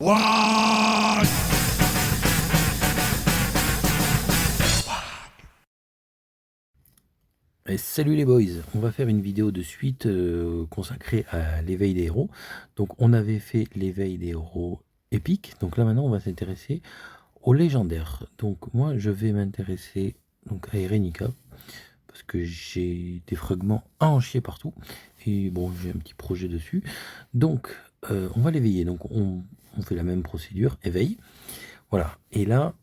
What? Et salut les boys, on va faire une vidéo de suite consacrée à l'éveil des héros. Donc on avait fait l'éveil des héros épiques, donc là maintenant on va s'intéresser aux légendaires. Donc moi je vais m'intéresser donc à Erenica, parce que j'ai des fragments à en chier partout, et bon j'ai un petit projet dessus. Donc on va l'éveiller, donc on fait la même procédure, éveil, voilà. Et là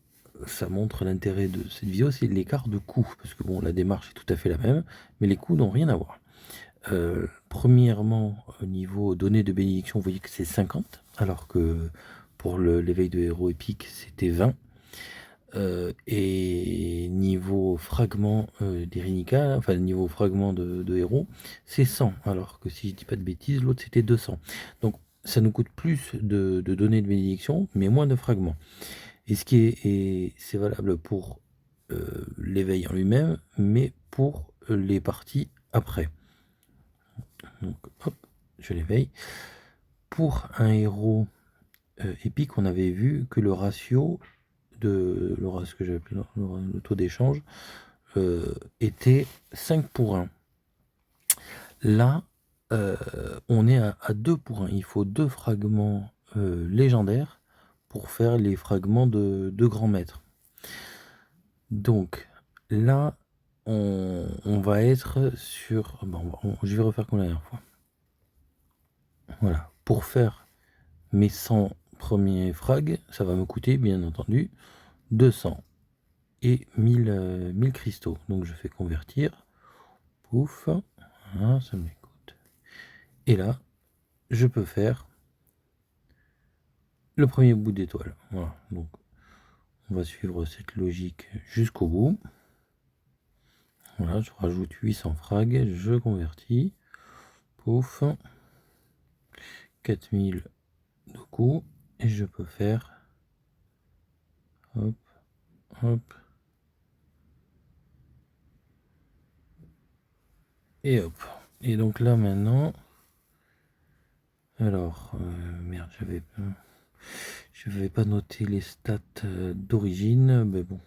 ça montre l'intérêt de cette vidéo, c'est l'écart de coût, parce que bon, la démarche est tout à fait la même, mais les coûts n'ont rien à voir. Premièrement, au niveau données de bénédiction, vous voyez que c'est 50, alors que pour l'éveil de héros épique, c'était 20. Et niveau fragment d'Erenica, enfin niveau fragment de héros, c'est 100, alors que si je dis pas de bêtises, l'autre c'était 200. Donc ça nous coûte plus de données de bénédiction, mais moins de fragments. Et ce qui c'est valable pour l'éveil en lui-même, mais pour les parties après. Donc, hop, je l'éveille. Pour un héros épique, on avait vu que le ratio ce que j'ai appelé le taux d'échange était 5 pour 1. Là, on est à 2 pour 1. Il faut 2 fragments légendaires pour faire les fragments de grand maître. Donc là, on va être sur... Bon, je vais refaire comme la dernière fois. Voilà. Pour faire mes 100 premiers frags, ça va me coûter, bien entendu, 200 et 1000 cristaux. Donc je fais convertir. Pouf. Voilà, ça m'écoute. Et là, je peux faire le premier bout d'étoile. Voilà. Donc on va suivre cette logique jusqu'au bout. Voilà, je rajoute 800 frags, je convertis. Pouf. 4000 de coup. Et je peux faire... Hop, hop. Et hop. Et donc là maintenant... Alors, merde, je vais pas noter les stats d'origine, mais bon,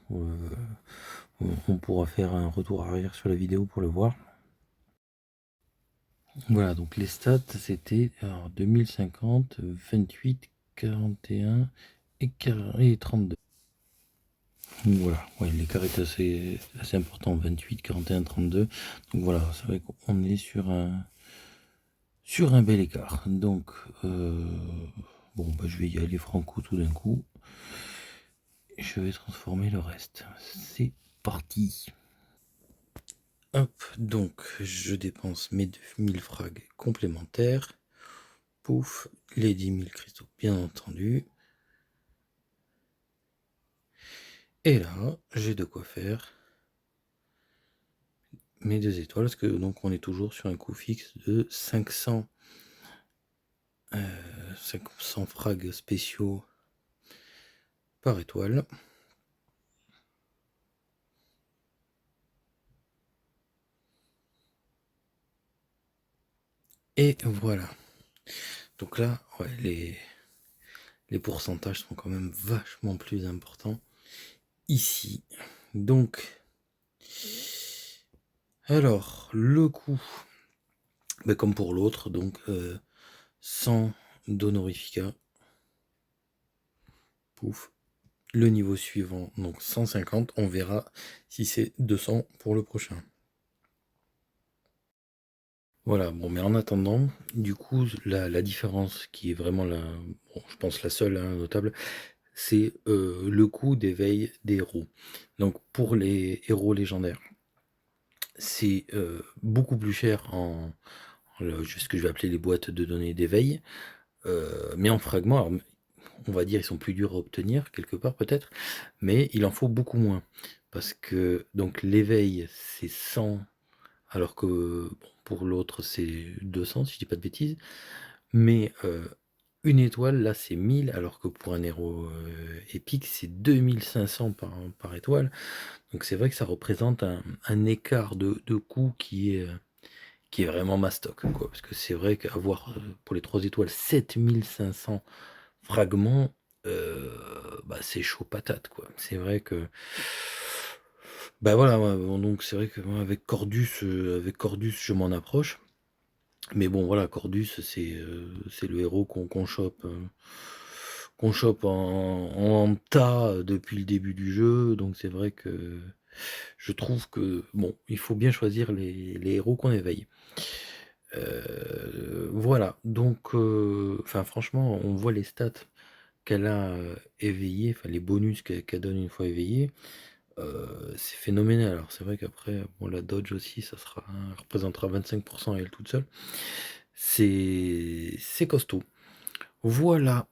on pourra faire un retour arrière sur la vidéo pour le voir. Voilà, donc les stats, c'était 2050, 28, 41 et 32. Donc voilà, ouais, l'écart est assez important, 28, 41, 32. Donc voilà, c'est vrai qu'on est sur un bel écart. Donc, bon, bah, je vais y aller franco tout d'un coup. Je vais transformer le reste. C'est parti. Hop, donc je dépense mes 2000 frags complémentaires. Pouf, les 10 000 cristaux, bien entendu. Et là, j'ai de quoi faire mes 2 étoiles, parce que donc on est toujours sur un coût fixe de 500 frags spéciaux par étoile. Et voilà. Donc là, ouais, les pourcentages sont quand même vachement plus importants ici. Donc, alors, le coût, ben, comme pour l'autre, donc 100 d'honorifica. Pouf. Le niveau suivant, donc 150, on verra si c'est 200 pour le prochain. Voilà, bon, mais en attendant, du coup, la différence qui est vraiment je pense la seule notable, c'est le coût d'éveil des héros. Donc pour les héros légendaires, c'est beaucoup plus cher ce que je vais appeler les boîtes de données d'éveil, mais en fragments, alors, on va dire ils sont plus durs à obtenir quelque part peut-être, mais il en faut beaucoup moins. Parce que donc l'éveil c'est 100, alors que bon, pour l'autre c'est 200 si je dis pas de bêtises. Mais une étoile là c'est 1000, alors que pour un héros épique c'est 2500 par étoile. Donc c'est vrai que ça représente un écart de coût qui est vraiment mastoc, quoi. Parce que c'est vrai qu'avoir pour les 3 étoiles 7500 fragments, bah, c'est chaud patate, quoi. C'est vrai que bah, voilà, ouais, bon, donc c'est vrai que moi avec Cordus, je m'en approche. Mais bon, voilà, Cordus, c'est le héros qu'on chope en tas depuis le début du jeu. Donc c'est vrai que je trouve que, bon, il faut bien choisir les héros qu'on éveille. Voilà, donc enfin franchement, on voit les stats qu'elle a, éveillées, enfin les bonus qu'elle donne une fois éveillée, c'est phénoménal. Alors c'est vrai qu'après, bon la dodge aussi, elle représentera 25 à elle toute seule. C'est costaud. Voilà.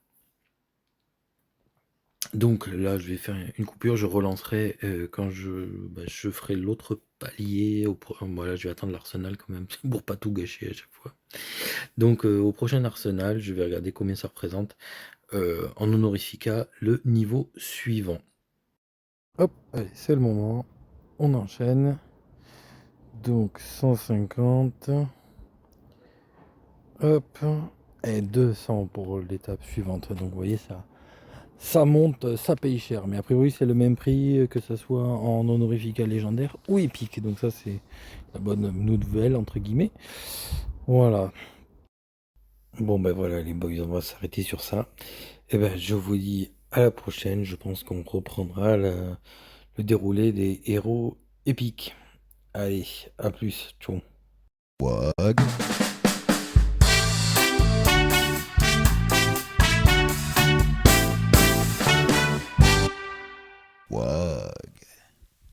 Donc là, je vais faire une coupure, je relancerai, quand je ferai l'autre palier voilà, je vais attendre l'arsenal quand même pour pas tout gâcher à chaque fois. Donc au prochain arsenal, je vais regarder combien ça représente, en honorifica, le niveau suivant. Hop, allez, c'est le moment. On enchaîne. Donc 150. Hop. Et 200 pour l'étape suivante. Donc vous voyez, ça monte, ça paye cher. Mais a priori, c'est le même prix que ça soit en honorifica légendaire ou épique. Donc ça, c'est la bonne nouvelle, entre guillemets. Voilà. Bon, ben voilà, les boys, on va s'arrêter sur ça. Et ben, je vous dis à la prochaine. Je pense qu'on reprendra le déroulé des héros épiques. Allez, à plus. Ciao. Wag.